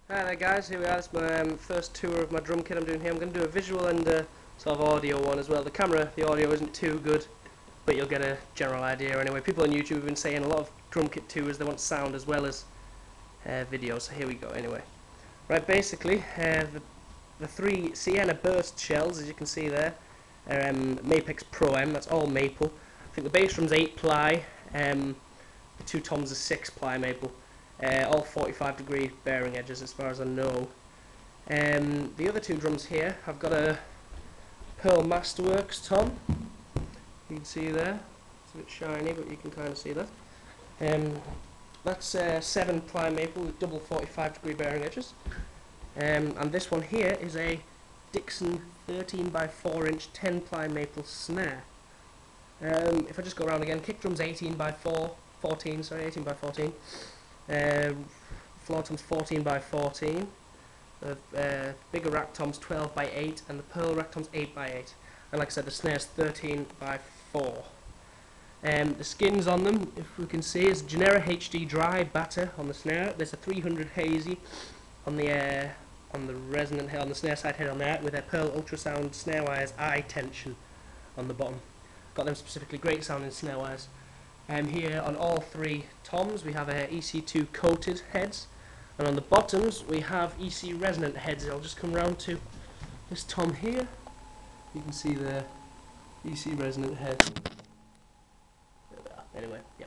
Hi there guys, here we are. It's my first tour of my drum kit I'm doing here. I'm going to do a visual and sort of audio one as well. The camera, the audio isn't too good, but you'll get a general idea anyway. People on YouTube have been saying a lot of drum kit tours, they want sound as well as video, so here we go anyway. Right, basically, the three Sienna burst shells, as you can see there, are Mapex Pro M, that's all maple. I think the bass drum's 8 ply, the two toms are 6 ply maple. All 45-degree bearing edges as far as I know. The other two drums here, I've got a Pearl Masterworks tom. You can see there, it's a bit shiny but you can kind of see that. That's 7 ply maple with double 45-degree bearing edges. And this one here is a Dixon 13 by 4 inch 10 ply maple snare. If I just go around again, kick drum's 18 by 14, floor tom's 14 by 14, the bigger rack tom's 12 by 8, and the pearl rack tom's 8 by 8. And like I said, the snare's 13 by 4. The skins on them, if we can see, is Genera HD dry batter on the snare. There's a 300 hazy on the resonant head, on the snare side head on there, with a pearl ultrasound snare wires eye tension on the bottom. Got them specifically, great sounding snare wires. Here on all three toms we have EC2 coated heads, and on the bottoms we have EC resonant heads. I'll just come round to this tom here. You can see the EC resonant head. Anyway, yeah.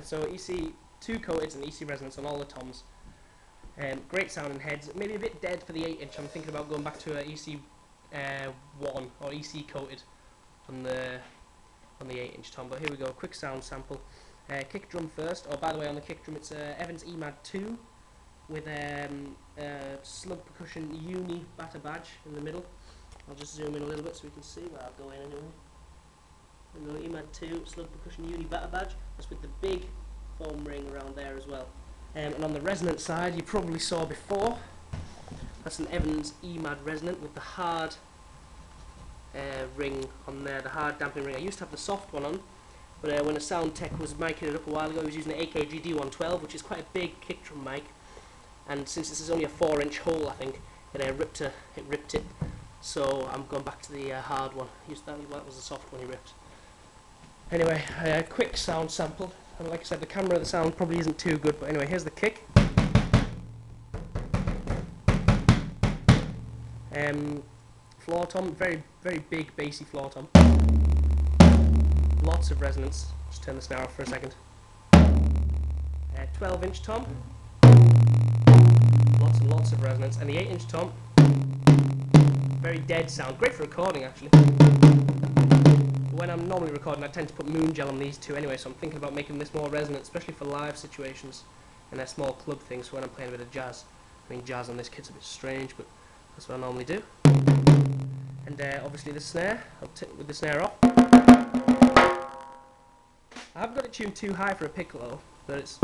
So EC2 coated and EC resonance on all the toms. Great sounding heads. Maybe a bit dead for the 8 inch. I'm thinking about going back to a EC1 or EC coated on the 8 inch tom, but here we go, quick sound sample. Kick drum first. Oh, by the way, on the kick drum it's Evans EMAD 2 with slug percussion uni batter badge in the middle. I'll just zoom in a little bit so we can see where I'll go in anyway. There we go, EMAD 2 slug percussion uni batter badge. That's with the big foam ring around there as well. And on the resonant side, you probably saw before, that's an Evans EMAD resonant with the hard ring on there, the hard damping ring. I used to have the soft one on, but when a sound tech was miking it up a while ago, he was using an AKG D112, which is quite a big kick drum mic, and since this is only a 4-inch hole, I think it ripped it. So I'm going back to the hard one. That was the soft one he ripped. Anyway, a quick sound sample. And like I said, the camera, the sound probably isn't too good, but anyway, here's the kick. Floor tom, very big bassy floor tom. Lots of resonance. Just turn the snare off for a second. 12-inch tom. Lots and lots of resonance. And the 8-inch tom, very dead sound. Great for recording actually. When I'm normally recording, I tend to put moon gel on these two anyway, so I'm thinking about making this more resonant, especially for live situations and small club things, so when I'm playing a bit of jazz. I mean, jazz on this kit's a bit strange, but that's what I normally do. And obviously the snare, with the snare off. I haven't got it tuned too high for a piccolo, but it's...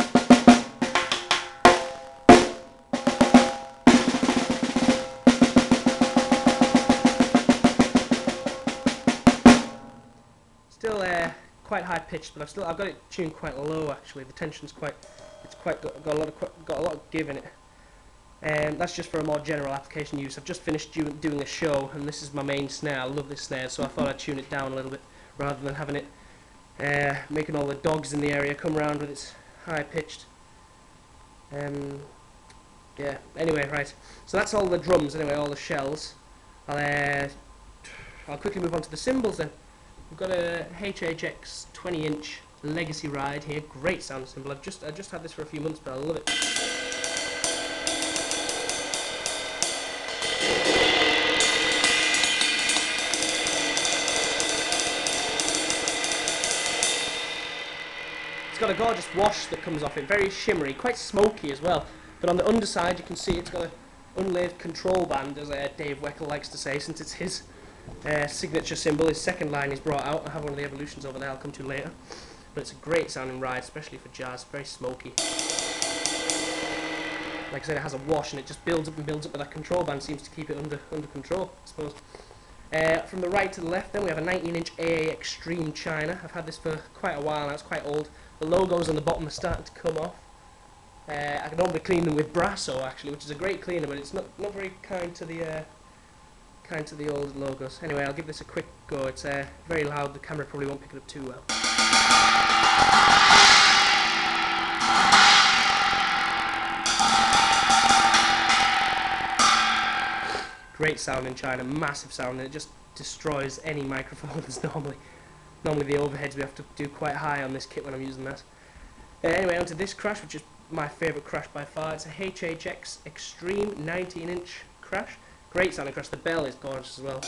Still quite high pitched, but I've got it tuned quite low actually. The tension's got a lot of give in it. That's just for a more general application use. I've just finished doing a show, and this is my main snare. I love this snare, so I thought I'd tune it down a little bit rather than having it making all the dogs in the area come around with its high pitched. Yeah. Anyway, right. So that's all the drums. Anyway, all the shells. I'll quickly move on to the cymbals then. We've got a HHX 20-inch Legacy Ride here. Great sound cymbal. I just had this for a few months, but I love it. It's got a gorgeous wash that comes off it, very shimmery, quite smoky as well. But on the underside you can see it's got an unlathed control band, as Dave Weckl likes to say, since it's his signature cymbal. His second line he's brought out. I have one of the evolutions over there I'll come to later. But it's a great sounding ride, especially for jazz, very smoky. Like I said, it has a wash and it just builds up and builds up, but that control band seems to keep it under control, I suppose. From the right to the left then we have a 19-inch AA Extreme China. I've had this for quite a while now, it's quite old. The logos on the bottom are starting to come off. I normally clean them with Brasso actually, which is a great cleaner, but it's not very kind to the old logos. Anyway, I'll give this a quick go. It's very loud. The camera probably won't pick it up too well. Great sound in China, massive sound, and it just destroys any microphones normally. Normally the overheads we have to do quite high on this kit when I'm using that. Anyway, onto this crash, which is my favourite crash by far. It's a HHX Extreme 19-inch crash. Great sounding crash. The bell is gorgeous as well.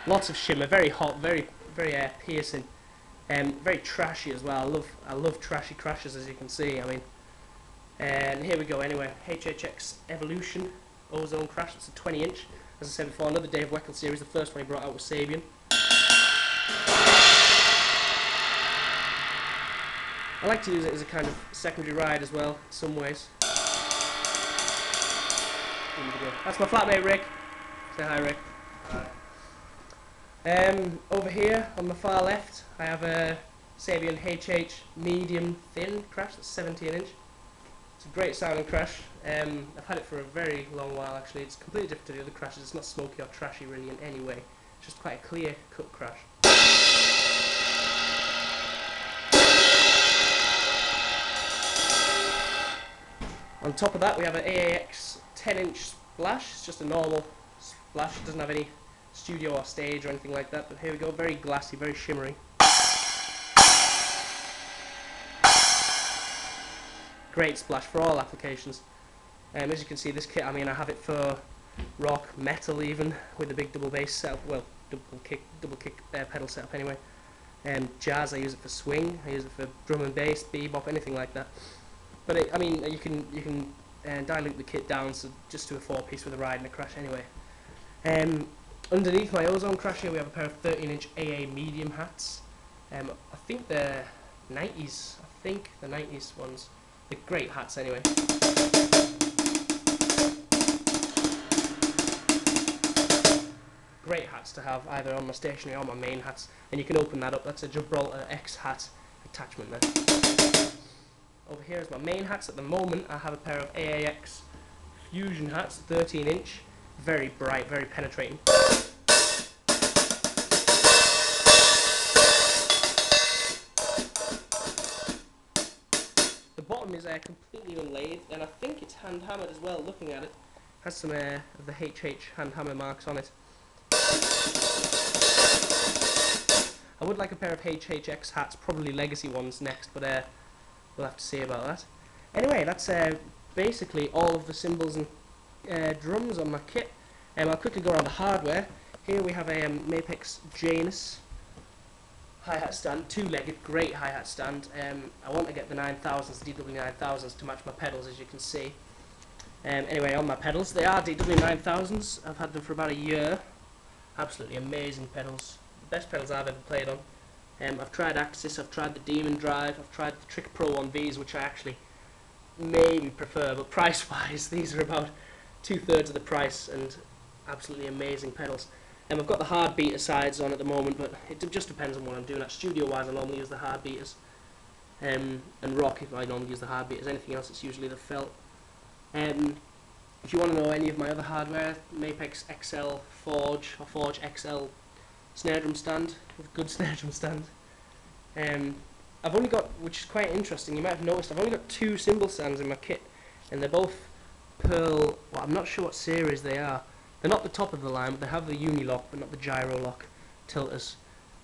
Lots of shimmer, very hot, very piercing, very trashy as well. I love trashy crashes, as you can see. I mean, and here we go. Anyway, HHX Evolution Ozone crash. It's a 20-inch. As I said before, another Dave Weckl series. The first one he brought out was Sabian. I like to use it as a kind of secondary ride as well, in some ways. That's my flatmate Rick. Say hi, Rick. Hi. Over here on the far left, I have a Sabian HH medium thin crash. That's 17-inch. It's a great sounding crash. I've had it for a very long while actually. It's completely different to the other crashes. It's not smoky or trashy really in any way. It's just quite a clear cut crash. On top of that we have an AAX 10-inch splash. It's just a normal splash. It doesn't have any studio or stage or anything like that. But here we go, very glassy, very shimmery. Great splash for all applications. As you can see, this kit, I mean, I have it for rock, metal even, with a big double bass setup, well, double kick pedal setup anyway. Jazz, I use it for swing, I use it for drum and bass, bebop, anything like that. But I mean, you can dilute the kit down so just to a 4-piece with a ride and a crash anyway. Underneath my Ozone crash here we have a pair of 13-inch AA medium hats. I think they're 90s, the 90s ones. They're great hats anyway. Great hats to have either on my stationary or my main hats, and you can open that up. That's a Gibraltar X hat attachment there. Over here is my main hats. At the moment I have a pair of AAX Fusion hats, 13-inch, very bright, very penetrating. The bottom is completely unlathed, and I think it's hand hammered as well. Looking at it, has some of the HH hand hammer marks on it. I would like a pair of HHX hats, probably legacy ones next, but we'll have to see about that. Anyway, that's basically all of the cymbals and drums on my kit. I'll quickly go around the hardware. Here we have a Mapex Janus hi-hat stand, two-legged, great hi-hat stand. I want to get the 9000s, the DW9000s, to match my pedals, as you can see. Anyway, on my pedals, they are DW9000s. I've had them for about a year. Absolutely amazing pedals. The best pedals I've ever played on. I've tried Axis, I've tried the Demon Drive, I've tried the Trick Pro 1Vs, which I actually maybe prefer, but price-wise, these are about 2/3 of the price, and absolutely amazing pedals. I've got the hard beater sides on at the moment, but it just depends on what I'm doing. At studio-wise, I normally use the hard beaters, and rock, if I normally use the hard beaters. Anything else, it's usually the felt. If you want to know any of my other hardware, Mapex XL Forge, or Forge XL snare drum stand, with a good snare drum stand. I've only got, which is quite interesting, you might have noticed, I've only got 2 cymbal stands in my kit, and they're both Pearl, well, I'm not sure what series they are. They're not the top of the line, but they have the Unilock, but not the Gyro Lock tilters.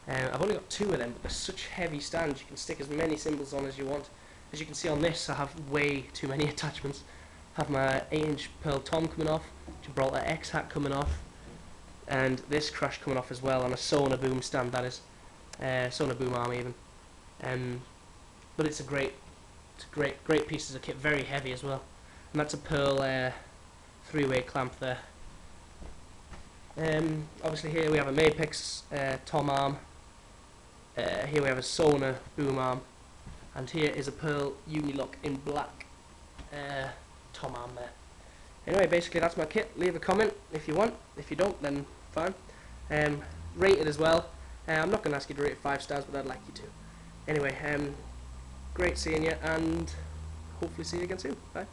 I've only got 2 of them, but they're such heavy stands, you can stick as many cymbals on as you want. As you can see on this, I have way too many attachments. I have my 8-inch Pearl Tom coming off, Gibraltar X hat coming off, and this crash coming off as well on a Sonar Boom stand, that is. Sonar Boom arm even. But it's great pieces of kit, very heavy as well. And that's a Pearl 3-way clamp there. Obviously here we have a Mapex Tom arm. Here we have a Sonar Boom arm. And here is a Pearl Unilock in black Tom arm there. Anyway, basically that's my kit. Leave a comment if you want. If you don't, then fine. rate it as well. I'm not going to ask you to rate it 5 stars, but I'd like you to. Anyway, great seeing you, and hopefully see you again soon. Bye.